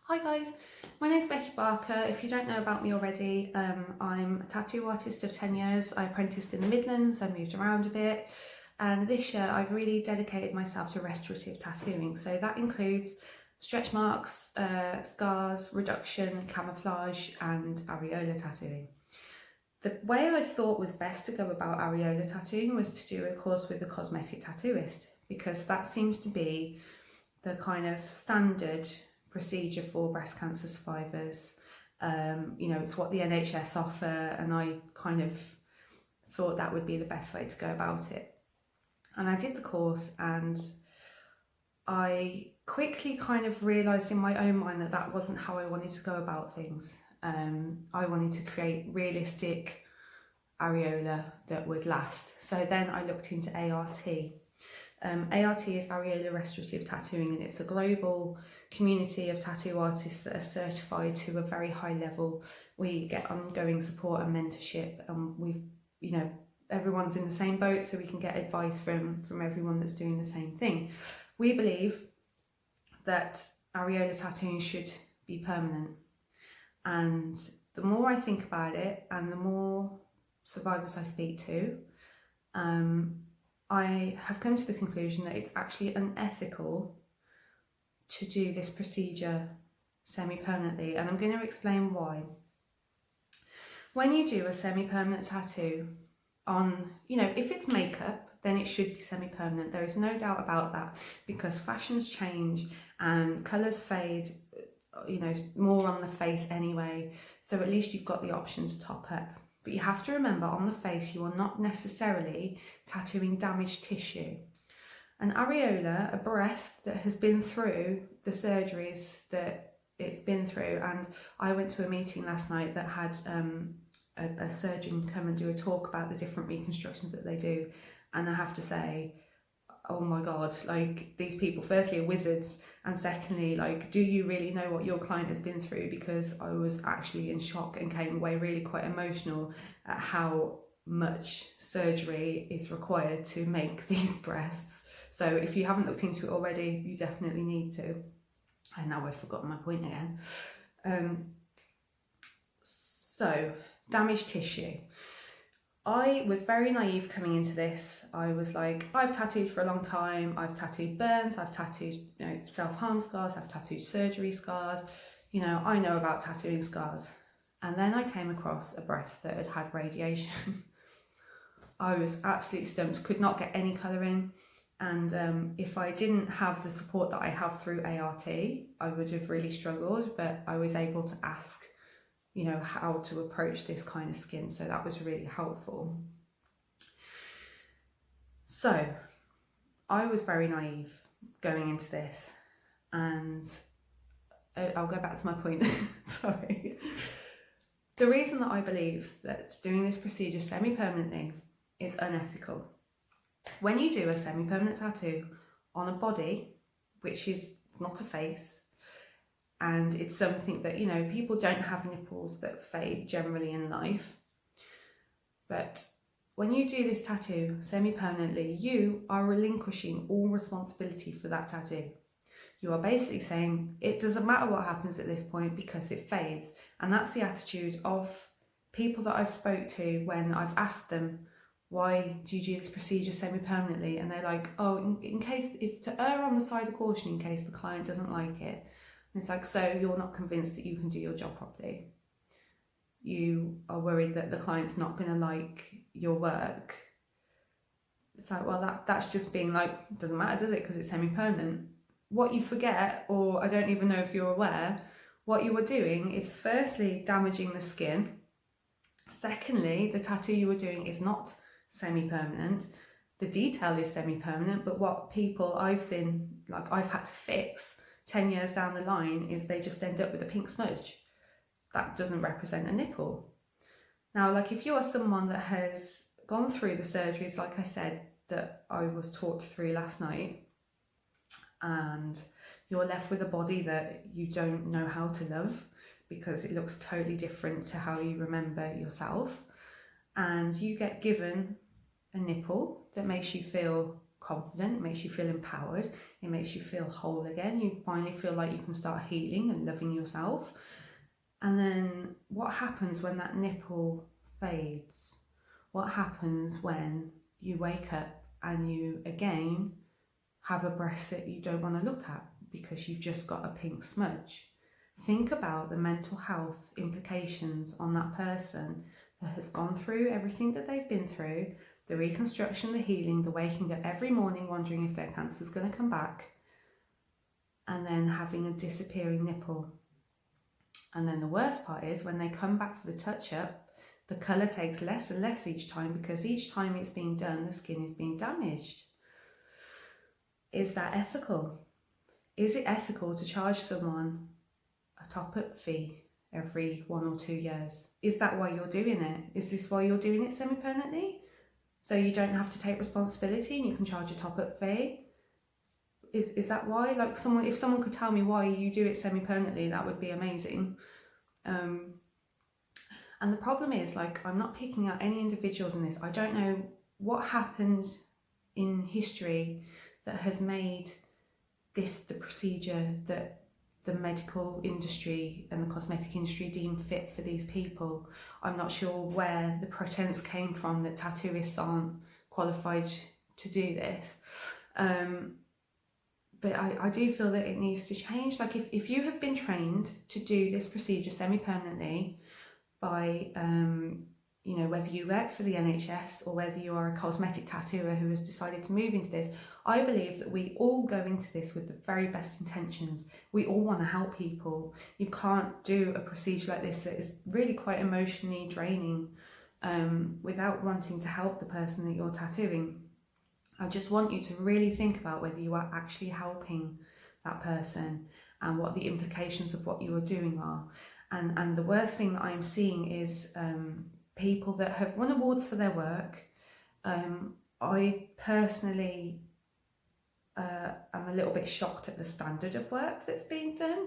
Hi guys, my name's Becky Barker. If you don't know about me already, I'm a tattoo artist of 10 years. I apprenticed in the Midlands, I moved around a bit, and this year I've really dedicated myself to restorative tattooing. So that includes stretch marks, scars, reduction, camouflage and areola tattooing. The way I thought was best to go about areola tattooing was to do a course with a cosmetic tattooist, because that seems to be the kind of standard procedure for breast cancer survivors. It's what the NHS offer, and I kind of thought that would be the best way to go about it. And I did the course, and I quickly kind of realised in my own mind that that wasn't how I wanted to go about things. I wanted to create realistic areola that would last. So then I looked into A.R.T. A.R.T is Areola Restorative Tattooing, and it's a global community of tattoo artists that are certified to a very high level. We get ongoing support and mentorship, and everyone's in the same boat, so we can get advice from everyone that's doing the same thing. We believe that areola tattooing should be permanent, and the more I think about it and the more survivors I speak to, I have come to the conclusion that it's actually unethical to do this procedure semi-permanently, and I'm going to explain why. When you do a semi-permanent tattoo on, if it's makeup, then it should be semi-permanent. There is no doubt about that, because fashions change and colours fade, more on the face anyway, so at least you've got the option to top up. But you have to remember, on the face, you are not necessarily tattooing damaged tissue. An areola, a breast that has been through the surgeries that it's been through, and I went to a meeting last night that had a surgeon come and do a talk about the different reconstructions that they do, and I have to say, oh my god, like, these people firstly are wizards, and secondly, like, do you really know what your client has been through? Because I was actually in shock and came away really quite emotional at how much surgery is required to make these breasts. So if you haven't looked into it already, you definitely need to. And now I've forgotten my point again. So damaged tissue. I was very naive coming into this. I was like, I've tattooed for a long time. I've tattooed burns, I've tattooed self-harm scars, I've tattooed surgery scars. I know about tattooing scars. And then I came across a breast that had had radiation. I was absolutely stumped, could not get any colour in. And if I didn't have the support that I have through A.R.T, I would have really struggled, but I was able to ask how to approach this kind of skin, so that was really helpful. So I was very naive going into this, and I'll go back to my point. Sorry. The reason that I believe that doing this procedure semi-permanently is unethical. When you do a semi-permanent tattoo on a body, which is not a face, and it's something that, people don't have nipples that fade generally in life. But when you do this tattoo semi-permanently, you are relinquishing all responsibility for that tattoo. You are basically saying, it doesn't matter what happens at this point because it fades. And that's the attitude of people that I've spoke to when I've asked them, why do you do this procedure semi-permanently? And they're like, oh, in case, it's to err on the side of caution in case the client doesn't like it. And it's like, so you're not convinced that you can do your job properly. You are worried that the client's not going to like your work. It's like, well, that's just being like, doesn't matter, does it? Because it's semi-permanent. What you forget, or I don't even know if you're aware, what you are doing is firstly damaging the skin. Secondly, the tattoo you are doing is not semi-permanent. The detail is semi-permanent, but what people I've seen, like I've had to fix 10 years down the line, is they just end up with a pink smudge. That doesn't represent a nipple. Now, like, if you are someone that has gone through the surgeries, like I said, that I was taught through last night, and you're left with a body that you don't know how to love because it looks totally different to how you remember yourself, and you get given a nipple that makes you feel confident, it makes you feel empowered, it makes you feel whole again. You finally feel like you can start healing and loving yourself. And then what happens when that nipple fades? What happens when you wake up and you again have a breast that you don't want to look at because you've just got a pink smudge? Think about the mental health implications on that person that has gone through everything that they've been through, the reconstruction, the healing, the waking up every morning wondering if their cancer's going to come back, and then having a disappearing nipple. And then the worst part is when they come back for the touch-up, the colour takes less and less each time, because each time it's being done, the skin is being damaged. Is that ethical? Is it ethical to charge someone a top-up fee every 1 or 2 years? Is that why you're doing it? Is this why you're doing it semi-permanently? So you don't have to take responsibility and you can charge a top-up fee? Is that why? Like, if someone could tell me why you do it semi-permanently, that would be amazing. And the problem is, like, I'm not picking out any individuals in this. I don't know what happened in history that has made this the procedure that the medical industry and the cosmetic industry deem fit for these people. I'm not sure where the pretense came from that tattooists aren't qualified to do this. But I do feel that it needs to change. Like, if you have been trained to do this procedure semi-permanently by, you know, whether you work for the NHS or whether you are a cosmetic tattooer who has decided to move into this, I believe that we all go into this with the very best intentions. We all want to help people. You can't do a procedure like this that is really quite emotionally draining without wanting to help the person that you're tattooing. I just want you to really think about whether you are actually helping that person and what the implications of what you are doing are. And the worst thing that I'm seeing is people that have won awards for their work. I personally am a little bit shocked at the standard of work that's being done.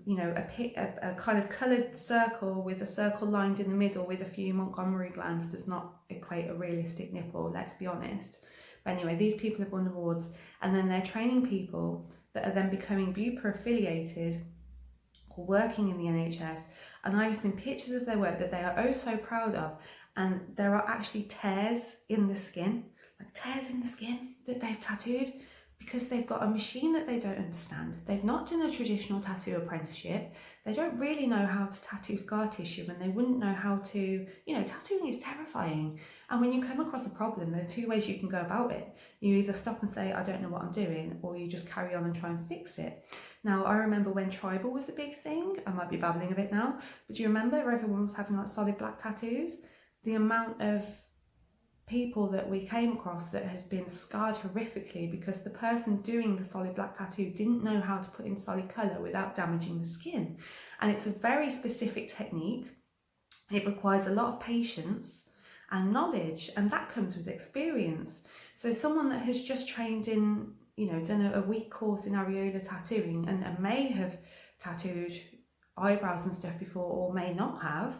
You know, a kind of coloured circle with a circle lined in the middle with a few Montgomery glands does not equate a realistic nipple, let's be honest. But anyway, these people have won awards, and then they're training people that are then becoming Bupa affiliated or working in the NHS, and I've seen pictures of their work that they are oh so proud of, and there are actually tears in the skin, like tears in the skin that they've tattooed because they've got a machine that they don't understand. They've not done a traditional tattoo apprenticeship. They don't really know how to tattoo scar tissue, and they wouldn't know how to, you know, tattooing is terrifying. And when you come across a problem, there's 2 ways you can go about it. You either stop and say, I don't know what I'm doing, or you just carry on and try and fix it. Now, I remember when tribal was a big thing. I might be babbling a bit now, but do you remember everyone was having like solid black tattoos? The amount of people that we came across that had been scarred horrifically because the person doing the solid black tattoo didn't know how to put in solid colour without damaging the skin. And it's a very specific technique. It requires a lot of patience and knowledge, and that comes with experience. So someone that has just trained in, you know, done a week course in Areola tattooing and may have tattooed eyebrows and stuff before, or may not have,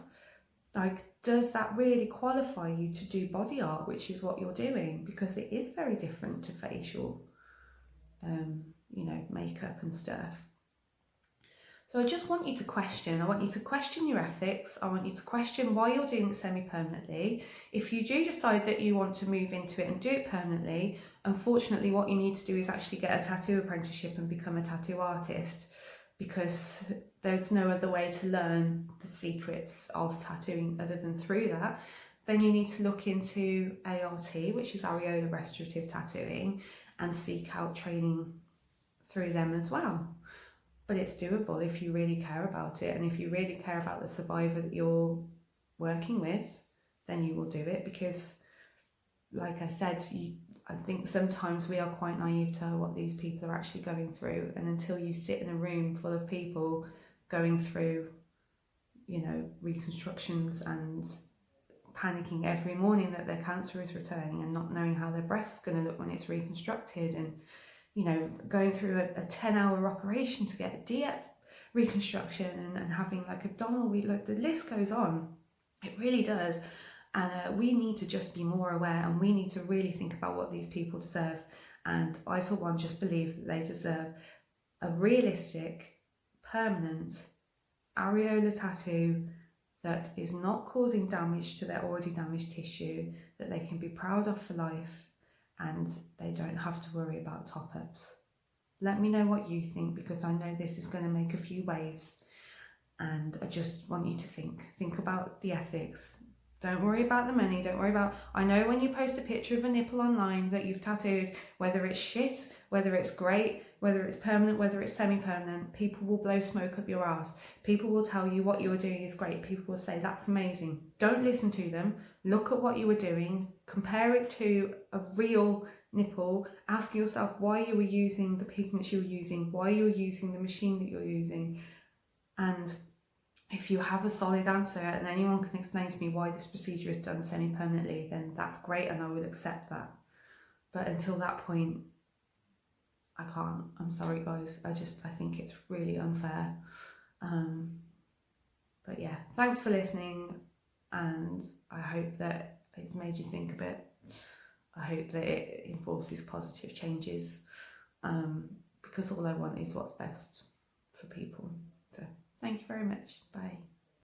like, does that really qualify you to do body art, which is what you're doing? Because it is very different to facial, you know, makeup and stuff. So I just want you to question. I want you to question your ethics. I want you to question why you're doing it semi-permanently. If you do decide that you want to move into it and do it permanently, unfortunately what you need to do is actually get a tattoo apprenticeship and become a tattoo artist, because there's no other way to learn the secrets of tattooing other than through that. Then you need to look into A.R.T, which is Areola restorative tattooing, and seek out training through them as well. But it's doable if you really care about it, and if you really care about the survivor that you're working with, then you will do it. Because, like I said, I think sometimes we are quite naive to what these people are actually going through, and until you sit in a room full of people going through, you know, reconstructions and panicking every morning that their cancer is returning and not knowing how their breast's going to look when it's reconstructed, and, you know, going through a 10-hour operation to get a DF reconstruction and having like abdominal, like the list goes on. It really does. And we need to just be more aware, and we need to really think about what these people deserve. And I, for one, just believe that they deserve a realistic, permanent areola tattoo that is not causing damage to their already damaged tissue, that they can be proud of for life, and they don't have to worry about top-ups. Let me know what you think, because I know this is going to make a few waves, and I just want you to think about the ethics. Don't worry about the money, don't worry about... I know when you post a picture of a nipple online that you've tattooed, whether it's shit, whether it's great, whether it's permanent, whether it's semi-permanent, people will blow smoke up your ass. People will tell you what you were doing is great. People will say that's amazing. Don't listen to them. Look at what you were doing. Compare it to a real nipple. Ask yourself why you were using the pigments you were using, why you were using the machine that you're using. And if you have a solid answer and anyone can explain to me why this procedure is done semi-permanently, then that's great and I will accept that. But until that point, I can't. I'm sorry, guys. I think it's really unfair. But yeah, thanks for listening, and I hope that it's made you think a bit. I hope that it enforces positive changes, because all I want is what's best for people. So thank you very much. Bye.